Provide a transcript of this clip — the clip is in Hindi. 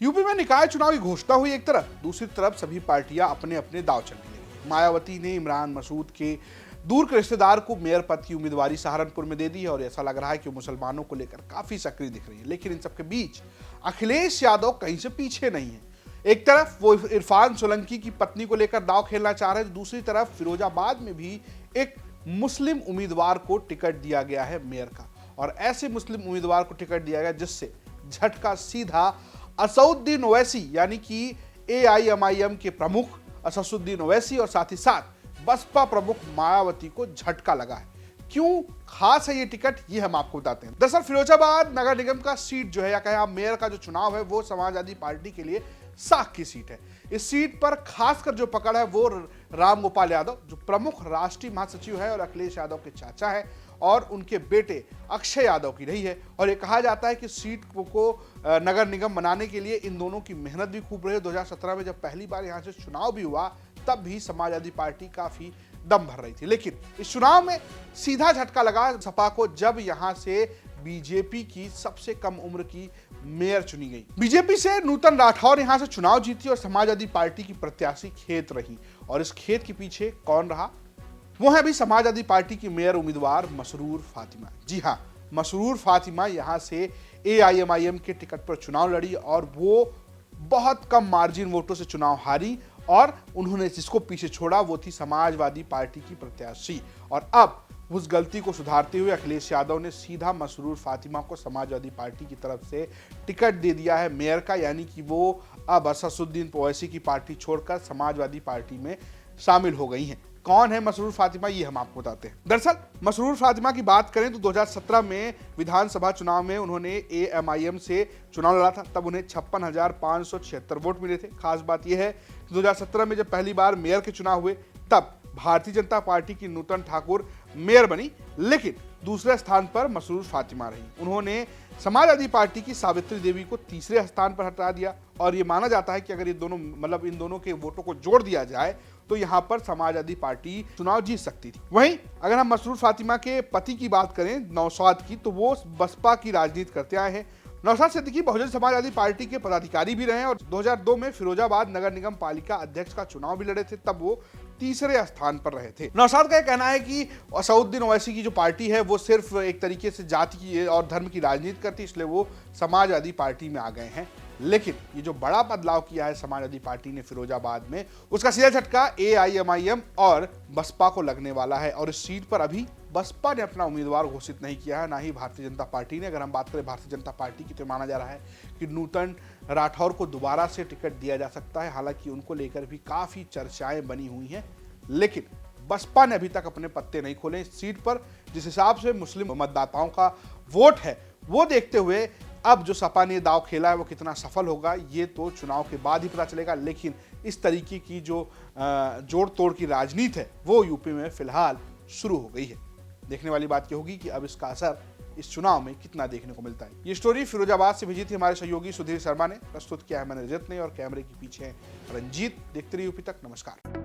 यूपी में निकाय चुनाव की घोषणा हुई एक तरफ, दूसरी तरफ सभी पार्टियां अपने अपने दांव चलने लगी। मायावती ने इमरान मसूद के दूर के रिश्तेदार को मेयर पद की उम्मीदवारी सहारनपुर में दे दी है और ऐसा लग रहा है कि वो मुसलमानों को लेकर काफी सक्रिय दिख रही है। लेकिन इन सबके बीच अखिलेश यादव कहीं से पीछे नहीं है। एक तरफ वो इरफान सोलंकी की पत्नी को लेकर दांव खेलना चाह रहे हैं, तो दूसरी तरफ फिरोजाबाद में भी एक मुस्लिम उम्मीदवार को टिकट दिया गया है मेयर का, और ऐसे मुस्लिम उम्मीदवार को टिकट दिया गया जिससे झटका सीधा असदुद्दीन ओवैसी यानी कि AIMIM के प्रमुख असदुद्दीन ओवैसी और साथ ही साथ बसपा प्रमुख मायावती को झटका लगा है। क्यों खास है ये टिकट, ये हम आपको बताते हैं। दरअसल फिरोजाबाद नगर निगम का सीट जो है, या कहें आप मेयर का जो चुनाव है, वो समाजवादी पार्टी के लिए साख की सीट है। इस सीट पर खासकर जो पकड़ है वो राम गोपाल यादव, जो प्रमुख राष्ट्रीय महासचिव है और अखिलेश यादव के चाचा है, और उनके बेटे अक्षय यादव की रही है। और ये कहा जाता है कि सीट को नगर निगम बनाने के लिए इन दोनों की मेहनत भी खूब रही है। 2017 में जब पहली बार यहाँ से चुनाव भी हुआ, तब भी समाजवादी पार्टी काफी दम भर रही थी। लेकिन इस चुनाव में सीधा झटका लगा सपा को जब यहां से बीजेपी की सबसे कम उम्र की मेयर चुनी गई। बीजेपी से नूतन राठौर यहां से चुनाव जीती और समाजवादी पार्टी की प्रत्याशी खेत रही। और इस खेत के पीछे कौन रहा? वो है अभी समाजवादी पार्टी की मेयर उम्मीदवार मसरूर फातिमा। जी हाँ, मसरूर फातिमा यहां से AIMIM के टिकट पर चुनाव लड़ी और वो बहुत कम मार्जिन वोटों से चुनाव हारी, और उन्होंने जिसको पीछे छोड़ा वो थी समाजवादी पार्टी की प्रत्याशी। और अब उस गलती को सुधारते हुए अखिलेश यादव ने सीधा मसरूर फातिमा को समाजवादी पार्टी की तरफ से टिकट दे दिया है मेयर का, यानी कि वो अब असदुद्दीन ओवैसी की पार्टी छोड़कर समाजवादी पार्टी में शामिल हो गई हैं। कौन है मसरूर फातिमा, ये हम आपको बताते हैं। दरअसल मसरूर फातिमा की बात करें तो 2017 में विधानसभा चुनाव में उन्होंने AIMIM से चुनाव लड़ा था। तब उन्हें 56,576 वोट मिले थे। खास बात यह है कि 2017 में जब पहली बार मेयर के चुनाव हुए, तब भारतीय जनता पार्टी की नूतन ठाकुर मेयर बनी, लेकिन दूसरे स्थान पर मसरूर फातिमा रही। उन्होंने समाजवादी पार्टी की सावित्री देवी को तीसरे स्थान पर हटा दिया, और ये माना जाता है कि अगर ये दोनों इन दोनों के वोटों को जोड़ दिया जाए तो यहां पर समाजवादी पार्टी चुनाव जीत सकती थी। वहीं अगर हम मसरूर फातिमा के पति की बात करें, नौशाद की, तो वो बसपा की राजनीति करते आए हैं। नौशाद सिद्दीकी बहुजन समाजवादी पार्टी के पदाधिकारी भी रहे हैं और 2002 में फिरोजाबाद नगर निगम पालिका अध्यक्ष का चुनाव भी लड़े थे, तब वो तीसरे स्थान पर रहे थे। नौशाद का कहना है कि असदुद्दीन ओवैसी की जो पार्टी है वो सिर्फ एक तरीके से जाति की और धर्म की राजनीति करती, इसलिए वो समाजवादी पार्टी में आ गए हैं। लेकिन ये जो बड़ा बदलाव किया है समाजवादी पार्टी ने फिरोजाबाद में, उसका सीधा झटका AIMIM और बसपा को लगने वाला है। और इस सीट पर अभी बसपा ने अपना उम्मीदवार घोषित नहीं किया है, ना ही भारतीय जनता पार्टी ने। अगर हम बात करें भारतीय जनता पार्टी की, तो माना जा रहा है कि नूतन राठौर को दोबारा से टिकट दिया जा सकता है। हालांकि उनको लेकर भी काफी चर्चाएं बनी हुई हैं, लेकिन बसपा ने अभी तक अपने पत्ते नहीं खोले इस सीट पर। जिस हिसाब से मुस्लिम मतदाताओं का वोट है, वो देखते हुए अब जो सपा ने दांव खेला है वो कितना सफल होगा, ये तो चुनाव के बाद ही पता चलेगा। लेकिन इस तरीके की जो जोड़ तोड़ की राजनीति है वो यूपी में फिलहाल शुरू हो गई है। देखने वाली बात ये होगी कि अब इसका असर इस चुनाव में कितना देखने को मिलता है। ये स्टोरी फिरोजाबाद से भेजी थी हमारे सहयोगी सुधीर शर्मा ने, प्रस्तुत किया है मैंने रजत ने, और कैमरे के पीछे रंजीत। देखते रहिए यूपी तक। नमस्कार।